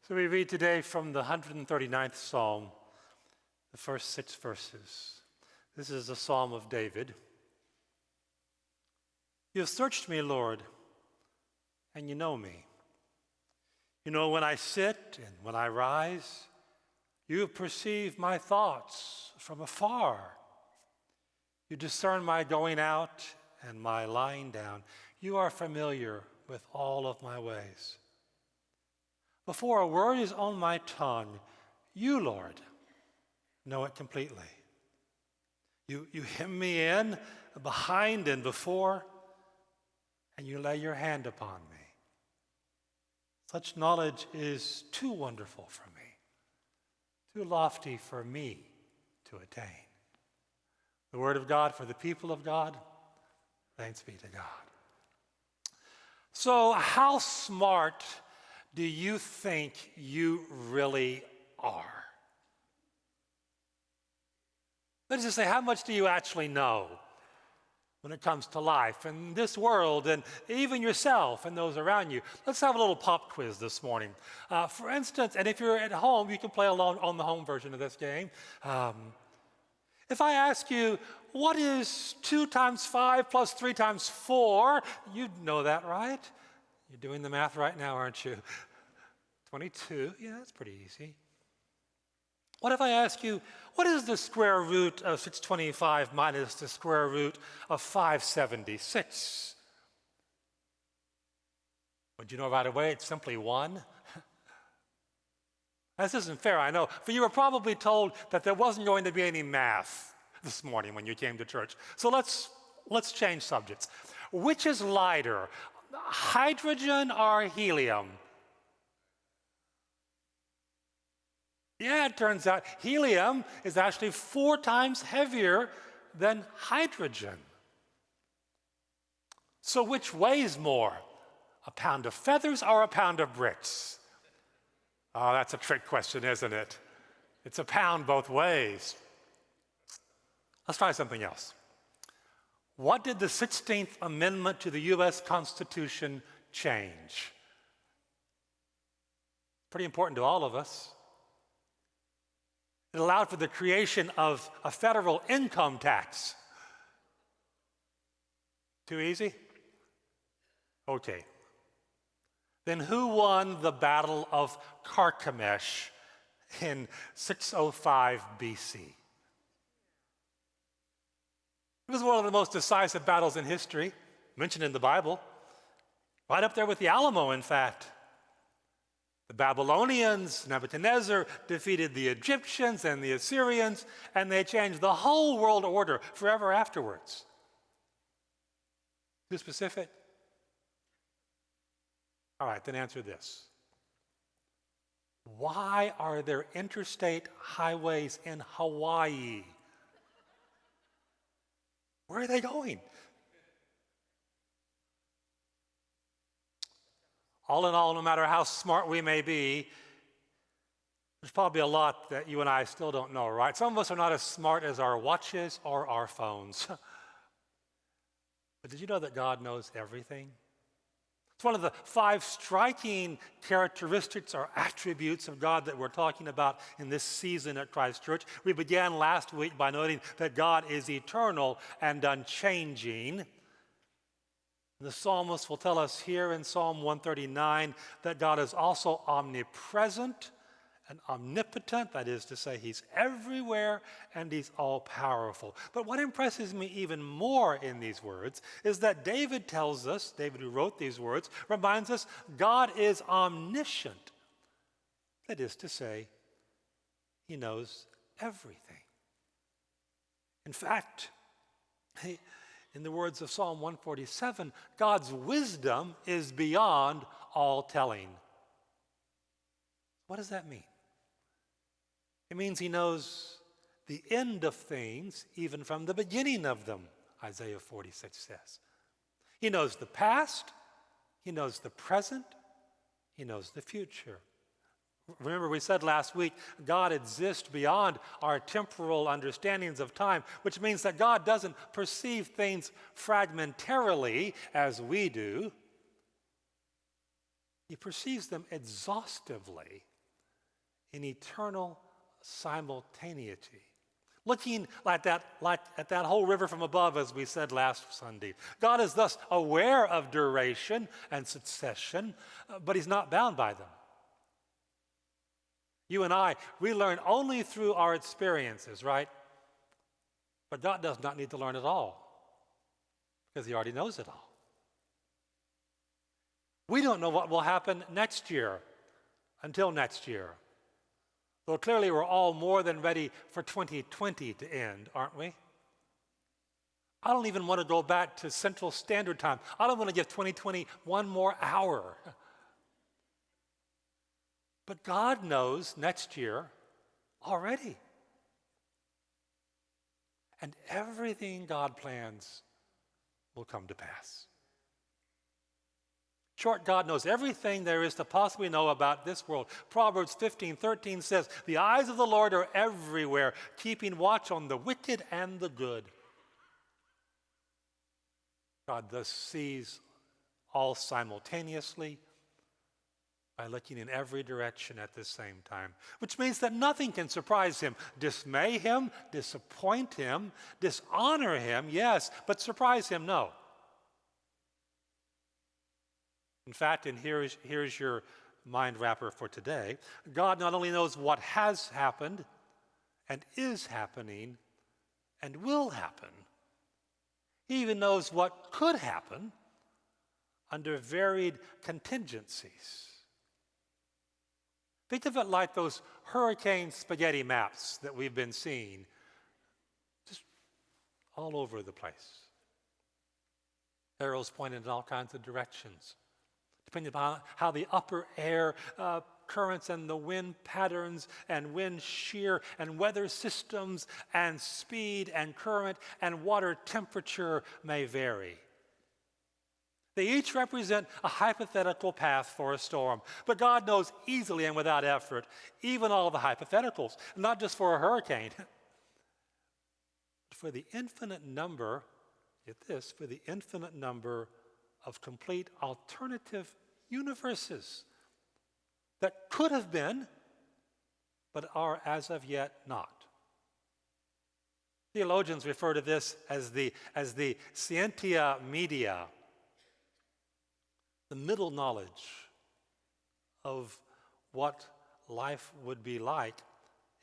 So we read today from the 139th Psalm, the first 6 verses. This is a Psalm of David. You have searched me, Lord, and you know me. You know when I sit and when I rise. You have perceived my thoughts from afar. You discern my going out and my lying down. You are familiar with all of my ways. Before a word is on my tongue, you, Lord, know it completely. You hem me in, behind and before, and you lay your hand upon me. Such knowledge is too wonderful for me, too lofty for me to attain. The word of God for the people of God. Thanks be to God. So, how smart do you think you really are? Let's just say, how much do you actually know when it comes to life and this world and even yourself and those around you? Let's have a little pop quiz this morning. For instance, and if you're at home, you can play along on the home version of this game. If I ask you, what is 2 times 5 plus 3 times 4? You'd know that, right? You're doing the math right now, aren't you? 22. Yeah, that's pretty easy. What if I ask you, what is the square root of 625 minus the square root of 576? Would you know right away? It's simply 1. This isn't fair, I know, but you were probably told that there wasn't going to be any math this morning when you came to church. So let's change subjects. Which is lighter, hydrogen or helium? Yeah, it turns out helium is actually 4 times heavier than hydrogen. So which weighs more, a pound of feathers or a pound of bricks? Oh, that's a trick question, isn't it? It's a pound both ways. Let's try something else. What did the 16th Amendment to the U.S. Constitution change? Pretty important to all of us. It allowed for the creation of a federal income tax. Too easy? Okay. Then who won the Battle of Carchemish in 605 BC? It was one of the most decisive battles in history, mentioned in the Bible, right up there with the Alamo, in fact. The Babylonians, Nebuchadnezzar, defeated the Egyptians and the Assyrians, and they changed the whole world order forever afterwards. Too specific? All right, then answer this. Why are there interstate highways in Hawaii? Where are they going? All in all, no matter how smart we may be, there's probably a lot that you and I still don't know, right? Some of us are not as smart as our watches or our phones. But did you know that God knows everything? It's one of the 5 striking characteristics or attributes of God that we're talking about in this season at Christ Church. We began last week by noting that God is eternal and unchanging. The psalmist will tell us here in Psalm 139 that God is also omnipresent and omnipotent. That is to say, he's everywhere and he's all-powerful. But what impresses me even more in these words is that David tells us, David who wrote these words, reminds us God is omniscient. That is to say, he knows everything. In fact, in the words of Psalm 147, God's wisdom is beyond all telling. What does that mean? It means he knows the end of things, even from the beginning of them, Isaiah 46 says. He knows the past, he knows the present, he knows the future. Remember, we said last week, God exists beyond our temporal understandings of time, which means that God doesn't perceive things fragmentarily as we do. He perceives them exhaustively in eternal simultaneity. Looking like at that whole river from above, as we said last Sunday. God is thus aware of duration and succession, but he's not bound by them. You and I, we learn only through our experiences, right? But God does not need to learn at all, because he already knows it all. We don't know what will happen next year until next year. Though clearly we're all more than ready for 2020 to end, aren't we? I don't even want to go back to Central Standard Time. I don't want to give 2020 one more hour. But God knows next year already. And everything God plans will come to pass. Short, God knows everything there is to possibly know about this world. Proverbs 15:13 says, "The eyes of the Lord are everywhere, keeping watch on the wicked and the good." God thus sees all simultaneously by looking in every direction at the same time, which means that nothing can surprise him, dismay him, disappoint him, dishonor him, yes, but surprise him, no. In fact, and here's your mind wrapper for today, God not only knows what has happened and is happening and will happen, he even knows what could happen under varied contingencies. Think of it like those hurricane spaghetti maps that we've been seeing just all over the place. Arrows pointing in all kinds of directions, depending upon how the upper air currents and the wind patterns and wind shear and weather systems and speed and current and water temperature may vary. They each represent a hypothetical path for a storm, but God knows easily and without effort even all the hypotheticals, not just for a hurricane, but for the infinite number, get this, for the infinite number of complete alternative universes that could have been, but are as of yet not. Theologians refer to this as the scientia media, the middle knowledge of what life would be like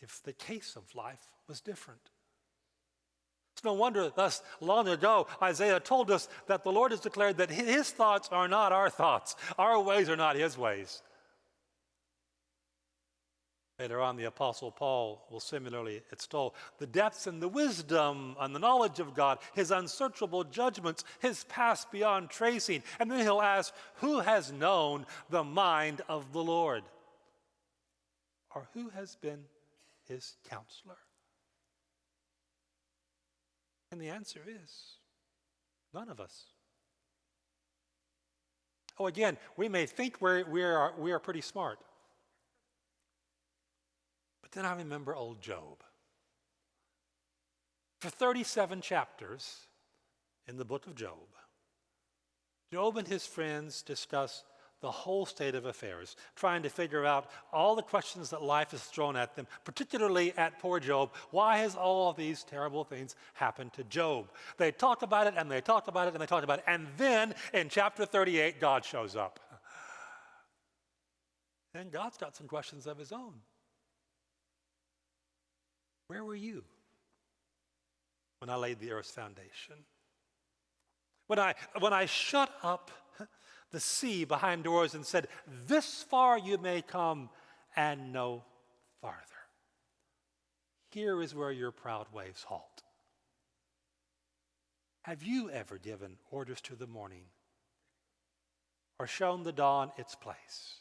if the case of life was different. It's no wonder thus long ago Isaiah told us that the Lord has declared that his thoughts are not our thoughts, our ways are not his ways. Later on, the Apostle Paul will similarly extol the depths and the wisdom and the knowledge of God, his unsearchable judgments, his past beyond tracing. And then he'll ask, who has known the mind of the Lord? Or who has been his counselor? And the answer is, none of us. Oh, again, we may think we are pretty smart. But then I remember old Job. For 37 chapters in the book of Job, Job and his friends discuss the whole state of affairs, trying to figure out all the questions that life has thrown at them, particularly at poor Job. Why has all of these terrible things happened to Job? They talked about it, and they talked about it, and they talked about it. And then in chapter 38, God shows up. And God's got some questions of his own. Where were you when I laid the earth's foundation? When I shut up the sea behind doors and said, this far you may come and no farther. Here is where your proud waves halt. Have you ever given orders to the morning or shown the dawn its place?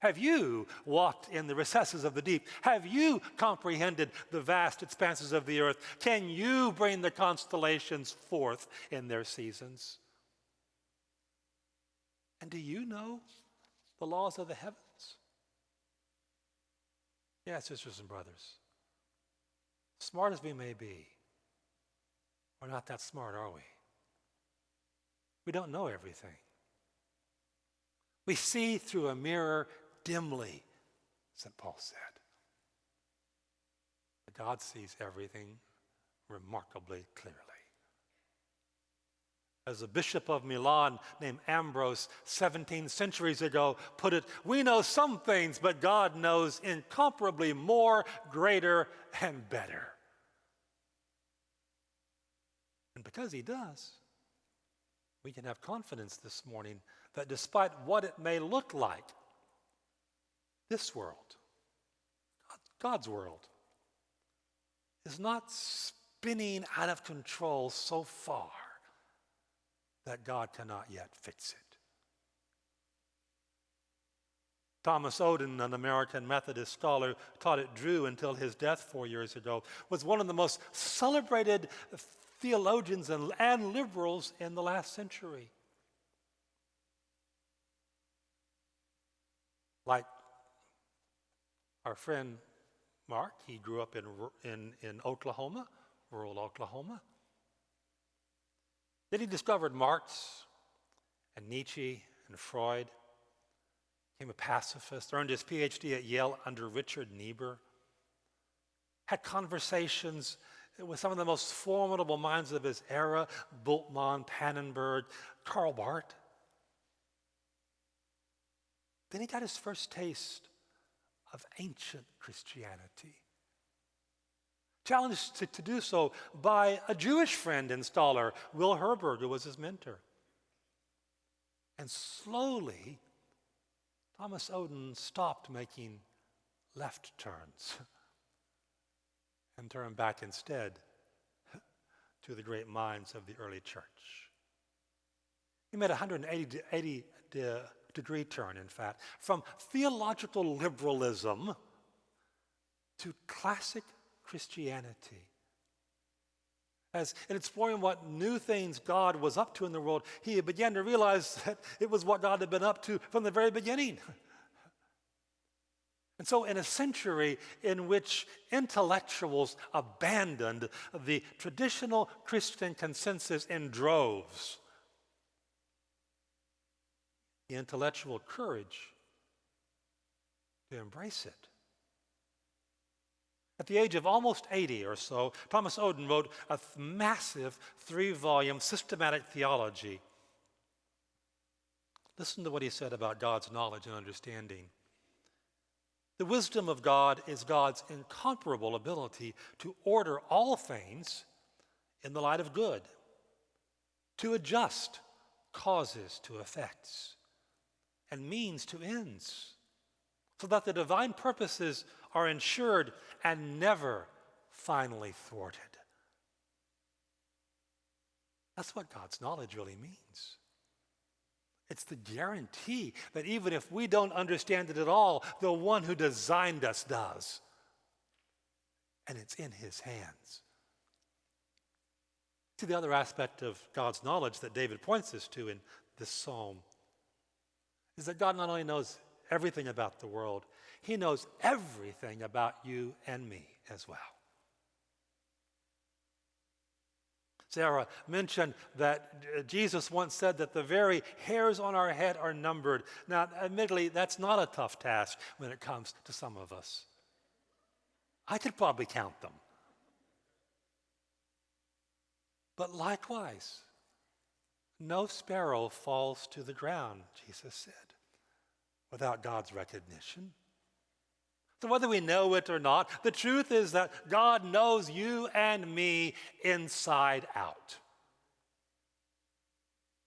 Have you walked in the recesses of the deep? Have you comprehended the vast expanses of the earth? Can you bring the constellations forth in their seasons? And do you know the laws of the heavens? Yeah, sisters and brothers, smart as we may be, we're not that smart, are we? We don't know everything. We see through a mirror dimly, St. Paul said. But God sees everything remarkably clearly. As a bishop of Milan named Ambrose 17 centuries ago put it, we know some things, but God knows incomparably more, greater, and better. And because he does, we can have confidence this morning that despite what it may look like, this world, God's world, is not spinning out of control so far that God cannot yet fix it. Thomas Oden, an American Methodist scholar, taught at Drew until his death 4 years ago, was one of the most celebrated theologians and liberals in the last century. Like our friend Mark, he grew up in Oklahoma, rural Oklahoma. Then he discovered Marx and Nietzsche and Freud, became a pacifist, earned his PhD at Yale under Richard Niebuhr, had conversations with some of the most formidable minds of his era, Bultmann, Pannenberg, Karl Barth. Then he got his first taste of ancient Christianity, challenged to do so by a Jewish friend and scholar, Will Herberg, who was his mentor. And slowly, Thomas Oden stopped making left turns and turned back instead to the great minds of the early church. He made a 180-degree turn, in fact, from theological liberalism to classic Christianity. As in exploring what new things God was up to in the world, he began to realize that it was what God had been up to from the very beginning. And so in a century in which intellectuals abandoned the traditional Christian consensus in droves, the intellectual courage to embrace it. At the age of almost 80 or so, Thomas Oden wrote a massive 3-volume systematic theology. Listen to what he said about God's knowledge and understanding. The wisdom of God is God's incomparable ability to order all things in the light of good, to adjust causes to effects, and means to ends, so that the divine purposes are ensured and never finally thwarted. That's what God's knowledge really means. It's the guarantee that even if we don't understand it at all, the one who designed us does. And it's in his hands. See, the other aspect of God's knowledge that David points us to in this psalm is that God not only knows everything about the world, he knows everything about you and me as well. Sarah mentioned that Jesus once said that the very hairs on our head are numbered. Now, admittedly, that's not a tough task when it comes to some of us. I could probably count them. But likewise, no sparrow falls to the ground, Jesus said, without God's recognition. So whether we know it or not, the truth is that God knows you and me inside out.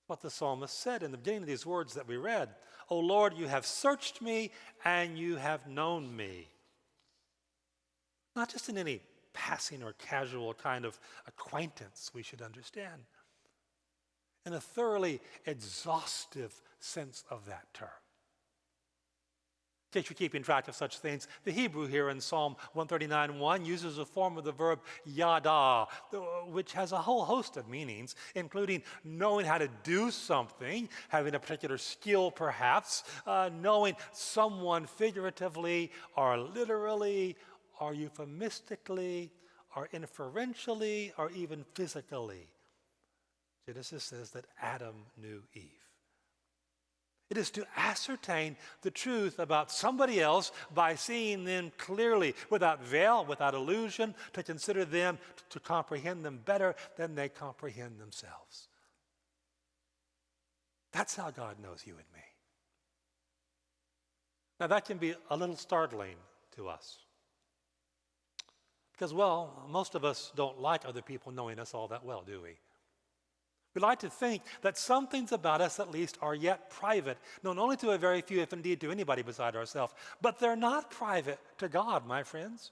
What the psalmist said in the beginning of these words that we read, "O Lord, you have searched me and you have known me." Not just in any passing or casual kind of acquaintance, we should understand. In a thoroughly exhaustive sense of that term. In case you're keeping track of such things, the Hebrew here in Psalm 139:1 uses a form of the verb yada, which has a whole host of meanings, including knowing how to do something, having a particular skill perhaps, knowing someone figuratively or literally or euphemistically or inferentially or even physically. Genesis says that Adam knew Eve. It is to ascertain the truth about somebody else by seeing them clearly, without veil, without illusion, to consider them, to comprehend them better than they comprehend themselves. That's how God knows you and me. Now that can be a little startling to us. Because, well, most of us don't like other people knowing us all that well, do we? We like to think that some things about us at least are yet private, known only to a very few, if indeed to anybody beside ourselves. But they're not private to God, my friends.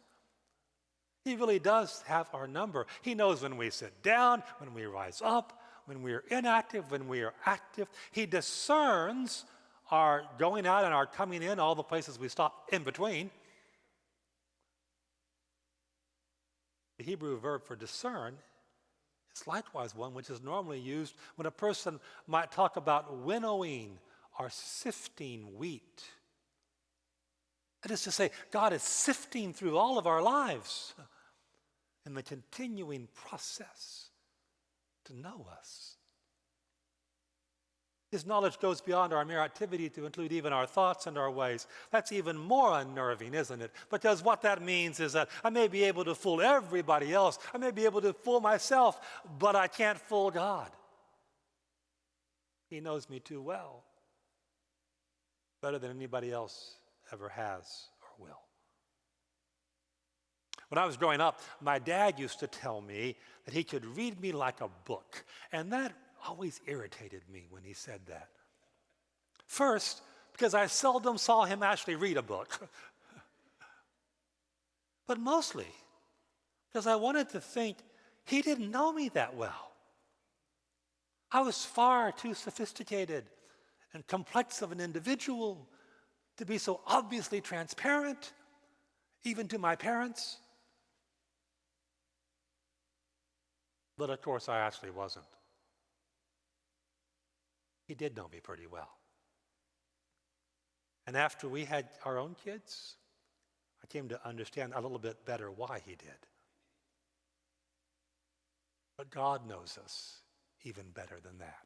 He really does have our number. He knows when we sit down, when we rise up, when we are inactive, when we are active. He discerns our going out and our coming in, all the places we stop in between. The Hebrew verb for discern is likewise one which is normally used when a person might talk about winnowing or sifting wheat. That is to say, God is sifting through all of our lives in the continuing process to know us. His knowledge goes beyond our mere activity to include even our thoughts and our ways. That's even more unnerving, isn't it? Because what that means is that I may be able to fool everybody else. I may be able to fool myself, but I can't fool God. He knows me too well, better than anybody else ever has or will. When I was growing up, my dad used to tell me that he could read me like a book, and that always irritated me when he said that. First, because I seldom saw him actually read a book. But mostly because I wanted to think he didn't know me that well. I was far too sophisticated and complex of an individual to be so obviously transparent, even to my parents. But of course, I actually wasn't. He did know me pretty well. And after we had our own kids, I came to understand a little bit better why he did. But God knows us even better than that.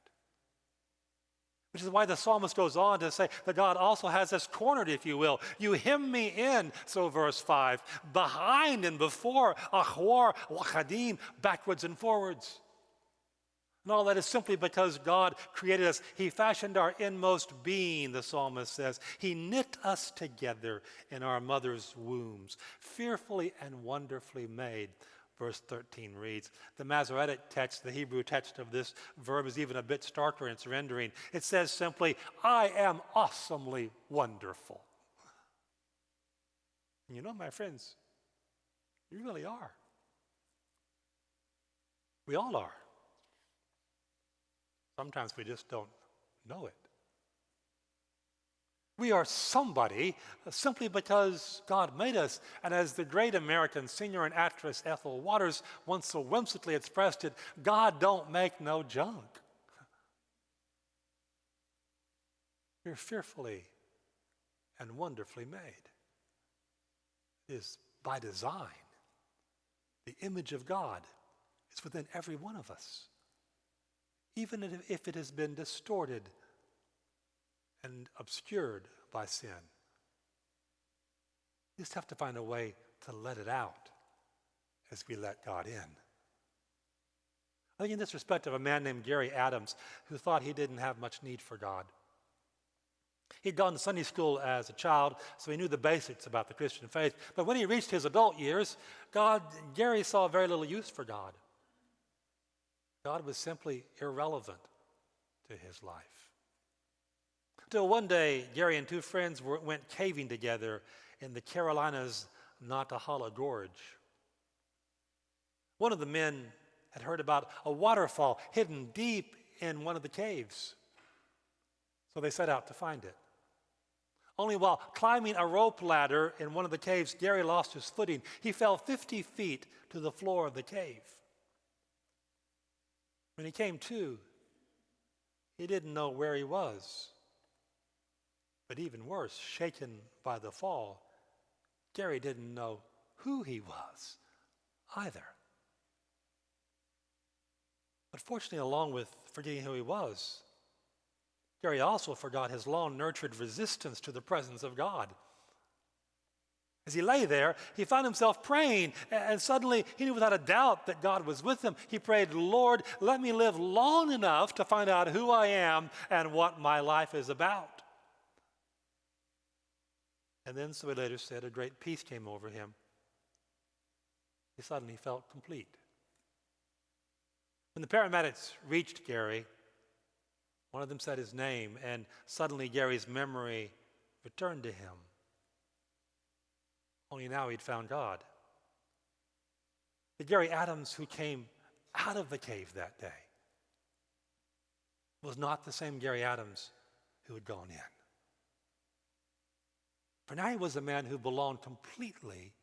Which is why the psalmist goes on to say that God also has us cornered, if you will. You hem me in, so verse 5, behind and before, achwar, wachadim, backwards and forwards. And all that is simply because God created us. He fashioned our inmost being, the psalmist says. He knit us together in our mother's wombs, fearfully and wonderfully made. Verse 13 reads. The Masoretic text, the Hebrew text of this verb, is even a bit starker in its rendering. It says simply, I am awesomely wonderful. And you know, my friends, you really are. We all are. Sometimes we just don't know it. We are somebody simply because God made us. And as the great American singer and actress Ethel Waters once so whimsically expressed it, God don't make no junk. You're fearfully and wonderfully made. It is by design. The image of God is within every one of us, even if it has been distorted and obscured by sin. You just have to find a way to let it out as we let God in. I think in this respect of a man named Gary Adams who thought he didn't have much need for God. He'd gone to Sunday school as a child, so he knew the basics about the Christian faith. But when he reached his adult years, Gary saw very little use for God. God was simply irrelevant to his life. Till one day, Gary and two friends went caving together in the Carolinas' Nantahala Gorge. One of the men had heard about a waterfall hidden deep in one of the caves, so they set out to find it. Only while climbing a rope ladder in one of the caves, Gary lost his footing. He fell 50 feet to the floor of the cave. When he came to, he didn't know where he was. But even worse, shaken by the fall, Gary didn't know who he was either. But fortunately, along with forgetting who he was, Gary also forgot his long-nurtured resistance to the presence of God. As he lay there, he found himself praying, and suddenly he knew without a doubt that God was with him. He prayed, "Lord, let me live long enough to find out who I am and what my life is about." And then, so he later said, a great peace came over him. He suddenly felt complete. When the paramedics reached Gary, one of them said his name, and suddenly Gary's memory returned to him. Only now he'd found God. The Gary Adams who came out of the cave that day was not the same Gary Adams who had gone in. For now he was a man who belonged completely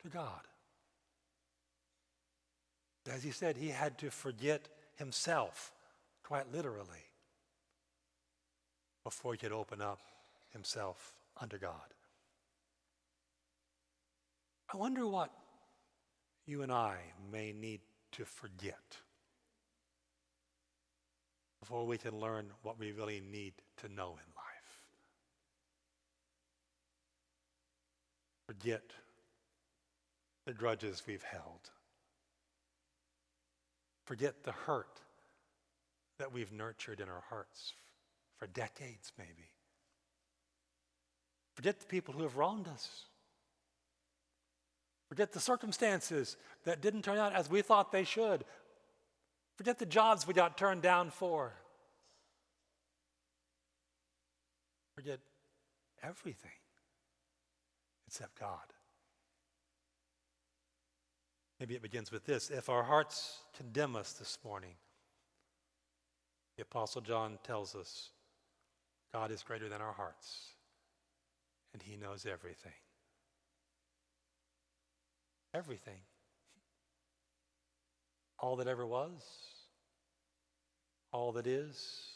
to God. As he said, he had to forget himself, quite literally, before he could open up himself unto God. I wonder what you and I may need to forget before we can learn what we really need to know in life. Forget the grudges we've held. Forget the hurt that we've nurtured in our hearts for decades, maybe. Forget the people who have wronged us. Forget the circumstances that didn't turn out as we thought they should. Forget the jobs we got turned down for. Forget everything except God. Maybe it begins with this. If our hearts condemn us this morning, the Apostle John tells us God is greater than our hearts, and he knows everything. Everything. All that ever was, all that is,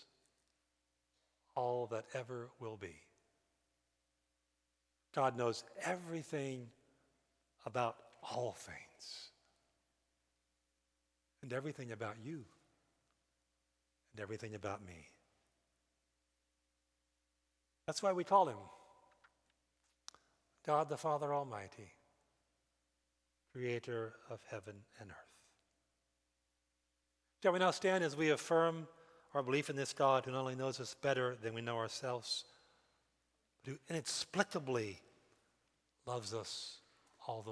all that ever will be. God knows everything about all things, and everything about you, and everything about me. That's why we call him God the Father Almighty, creator of heaven and earth. Shall we now stand as we affirm our belief in this God who not only knows us better than we know ourselves, but who inexplicably loves us